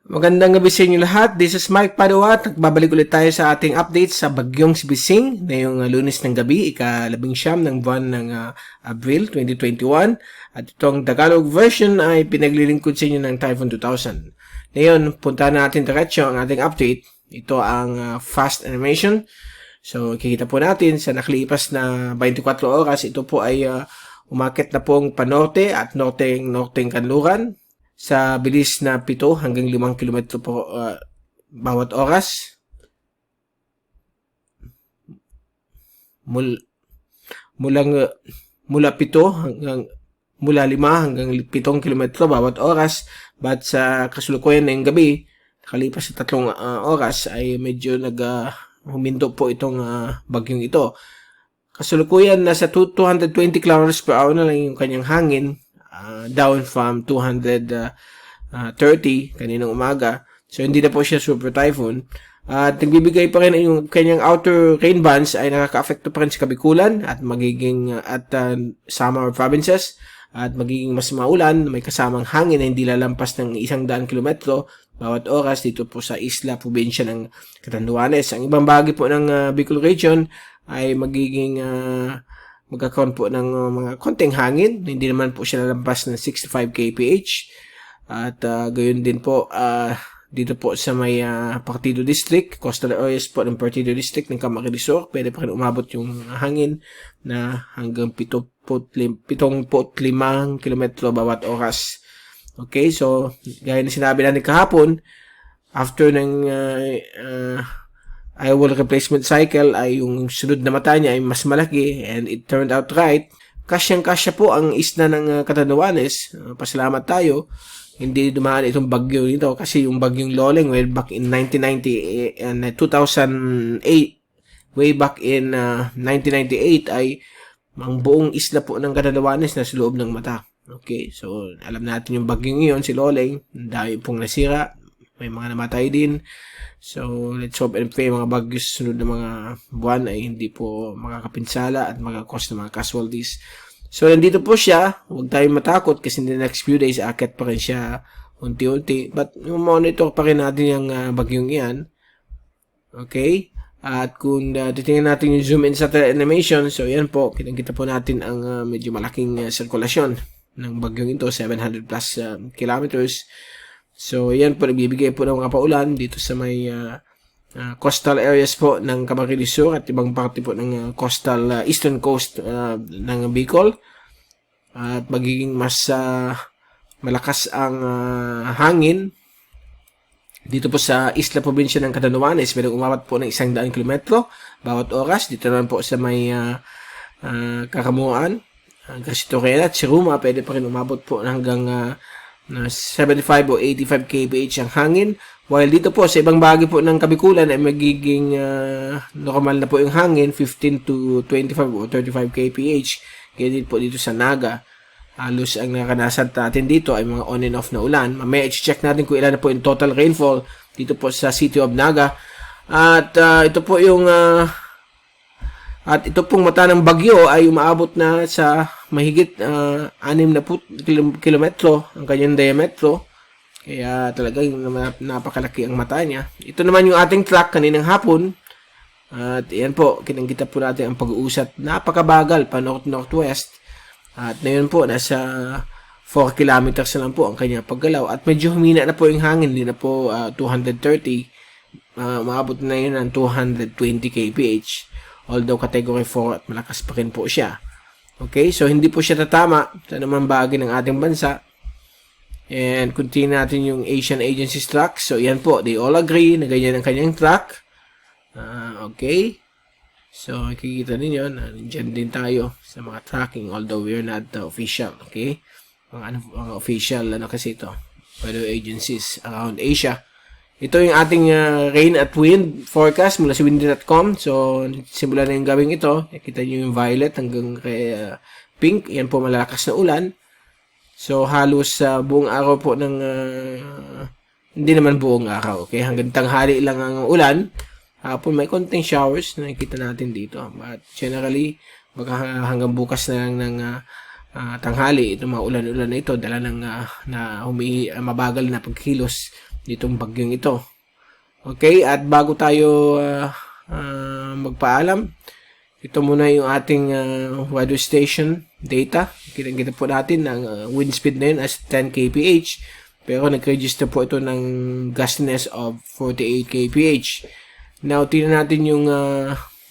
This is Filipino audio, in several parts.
Magandang gabi sa inyo lahat. This is Mike Padua. Nagbabalik ulit tayo sa ating update sa bagyong Sibising ngayong Lunes ng gabi, ika-19 ng buwan ng Abril 2021. At itong Tagalog version ay pinaglilingkod sa inyo ng Typhoon 2000. Ngayon, punta natin diretso ang ating update. Ito ang fast animation. So, kikita po natin sa nakalipas na 24 oras, ito po ay umakit na pong panorte at norteng kanluran sa bilis na 7 hanggang 5 kilometro po bawat oras. Mula 5 hanggang 7 kilometro bawat oras. But sa kasulukuyan ng gabi, kalipas sa 3 oras ay medyo huminto po itong bagyong ito. Kasulukuyan nasa 220 kilometers per hour na lang yung kanyang hangin, down from 230 kaninang umaga. So, hindi na po siya super typhoon. At nagbibigay pa rin yung kanyang outer rain bands ay nakaka-affecto pa rin sa Kabikulan at magiging Samar provinces at magiging mas maulan, may kasamang hangin na hindi lalampas ng 100 kilometro bawat oras dito po sa isla, probinsya ng Catanduanes. Ang ibang bahagi po ng Bicol region ay magiging magkakaroon po ng mga konting hangin. Hindi naman po siya lalampas ng 65 kph. At gayon din po dito po sa may Partido District, coastal areas po ng Partido District ng Camarines Sur, pwede pa rin umabot yung hangin na hanggang 75 kilometro bawat oras. Okay, so gaya na sinabi natin kahapon, after ng eyewall replacement cycle ay yung sunod na mata niya ay mas malaki, and it turned out right. Kasyang-kasya po ang isla ng Catanduanes. Pasalamat tayo hindi dumaan itong bagyo nito, kasi yung bagyong Loleng way back in 1990 and 2008, way back in 1998 ay ang buong isla po ng Catanduanes na sa loob ng mata. Okay, so alam natin yung bagyong iyon, si Loleng, dahil pong nasira, may mga namatay din. So, let's hope and pray mga bagyo sa sunod na mga buwan ay hindi po makakapinsala at mag-cause ng mga casualties. So, nandito po siya. Huwag tayong matakot kasi in the next few days, akit pa rin siya unti-unti. But, monitor pa rin natin yung bagyong iyan. Okay? At kung titingnan natin yung zoom in satellite animation, so yan po, kitang-kita po natin ang medyo malaking sirkulasyon ng bagyong ito, 700 plus kilometers. So, yan po, nagbibigay po ng mga paulan dito sa may coastal areas po ng Camarines Sur at ibang parte po ng coastal eastern coast ng Bicol. At magiging mas malakas ang hangin dito po sa isla probinsya ng Catanduanes. Pero umabot po ng 100 kilometro bawat oras. Dito naman po sa may Kakamuan, Gastorena at Siruma, pwede pa rin umabot po hanggang 75 o 85 kph ang hangin. While dito po sa ibang bahagi po ng Kabikulan ay magiging normal na po yung hangin, 15 to 25 o 35 kph. Kaya din po dito sa Naga, halos ang nakanasan natin dito ay mga on and off na ulan. Mamaya i-check natin kung ilan na po yung total rainfall dito po sa City of Naga. At ito po yung at ito pong mata ng bagyo ay umaabot na sa mahigit 6 na kilometro ang kanyang diametro. Kaya talagang napakalaki ang mata niya. Ito naman yung ating track kaninang hapon. At yan po, kinangkita po natin ang pag-uusat. Napakabagal pa north-northwest. At ngayon po, nasa 4 kilometers na lang po ang kanyang paggalaw. At medyo humina na po yung hangin. Hindi na po 230. Maabot na yun ng 220 kph. Although category 4 at malakas pa rin po siya. Okay, so hindi po siya tatama sa naman bahagi ng ating bansa. And continue natin yung Asian Agencies track. So yan po, they all agree na ganyan ang kanyang track. Okay, so makikita ninyo na nandiyan din tayo sa mga tracking, although we're not official. Okay, mga official kasi ito, weather agencies around Asia. Ito yung ating rain at wind forecast mula sa windy.com. So, simula na yung gawing ito. Nakita nyo yung violet hanggang pink. Yan po malalakas na ulan. So, halos buong araw po ng hindi naman buong araw. Okay? Hanggang tanghali lang ang ulan. Hapon may konting showers na nakikita natin dito. But generally, hanggang bukas na lang ng tanghali, itong mga ulan-ulan na ito, dala ng mabagal na pagkilos ditong bagyong ito. Okay, at bago tayo magpaalam, ito muna yung ating weather station data. Kita po natin ang wind speed na yun as 10 kph. Pero nag-register po ito ng gustiness of 48 kph. Now, tingnan natin yung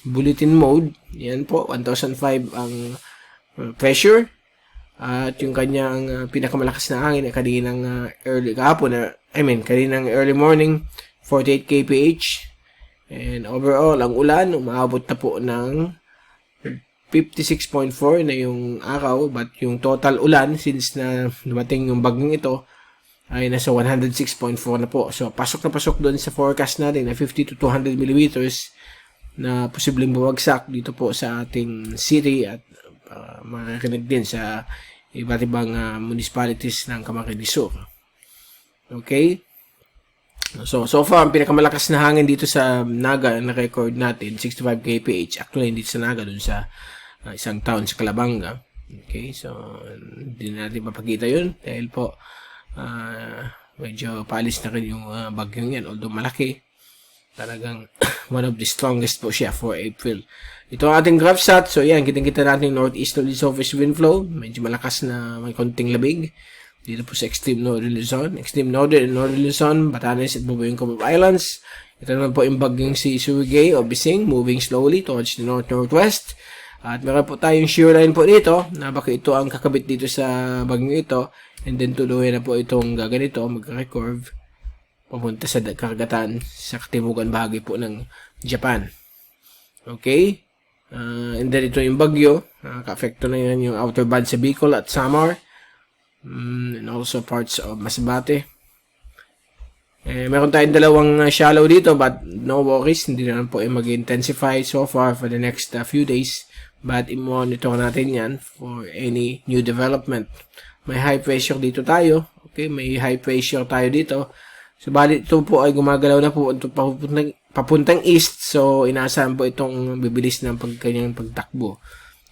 bulletin mode. Yan po, 1005 ang pressure. At yung kanyang pinakamalakas na hangin ay kaninang kaninang early morning, 48 kph. And overall, ang ulan, umaabot na po ng 56.4 na yung araw. But yung total ulan, since na dumating yung bagyong ito, ay nasa 106.4 na po. So, pasok na pasok doon sa forecast natin na 50 to 200 millimeters na posibleng bumagsak dito po sa ating city at makakakinig din sa iba't ibang municipalities ng Camarines Sur. Okay? So far, ang pinakamalakas na hangin dito sa Naga na record natin, 65 kph. Actually, hindi sa Naga, dun sa isang town sa Calabanga. Okay? So, hindi natin mapakita yun dahil po medyo paalis na rin yung bagyong yan. Although malaki, talagang one of the strongest po siya for April. Ito ang ating graph shot. So yan, kitang-kita natin northeasterly southwest wind flow. Medyo malakas na may konting labig. Dito po sa extreme northern Luzon. Extreme northern and northern Luzon, Batanes at Bubuing Comoros Islands. Ito naman po yung bagyong si Surigay o Bising, moving slowly towards the north-northwest. At meron po tayong shear line po dito, na baka ito ang kakabit dito sa bagyong ito. And then tuloy na po itong gaganito, magka-recurve papunta sa karagatan sa katimukan bahagi po ng Japan. Okay? And then ito yung bagyo. Ka-affecto na yan yung outer band sa Bicol at Samar. And also parts of Masbate. Meron tayong dalawang shallow dito but no worries. Hindi naman po mag-intensify so far for the next few days. But i-monitor natin yan for any new development. May high pressure dito tayo. Okay, may high pressure tayo dito. Subalit ito po ay gumagalaw na po papuntang east. So, inaasahan po itong bibilis ng kanyang pagtakbo.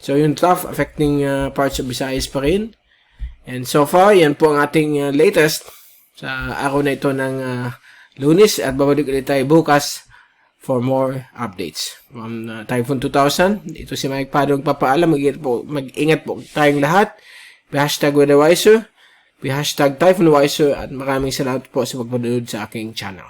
So, yung trough affecting parts of Visayas pa rin. And so far, yan po ang ating latest sa araw na ito ng Lunes. At babalik ulit tayo bukas for more updates. From Typhoon 2000, ito si Mike Pado magpapaalam. Mag-ingat po tayong lahat. #weatherwiser. #TyphoonWiser at maraming salamat po sa pagpanood sa aking channel.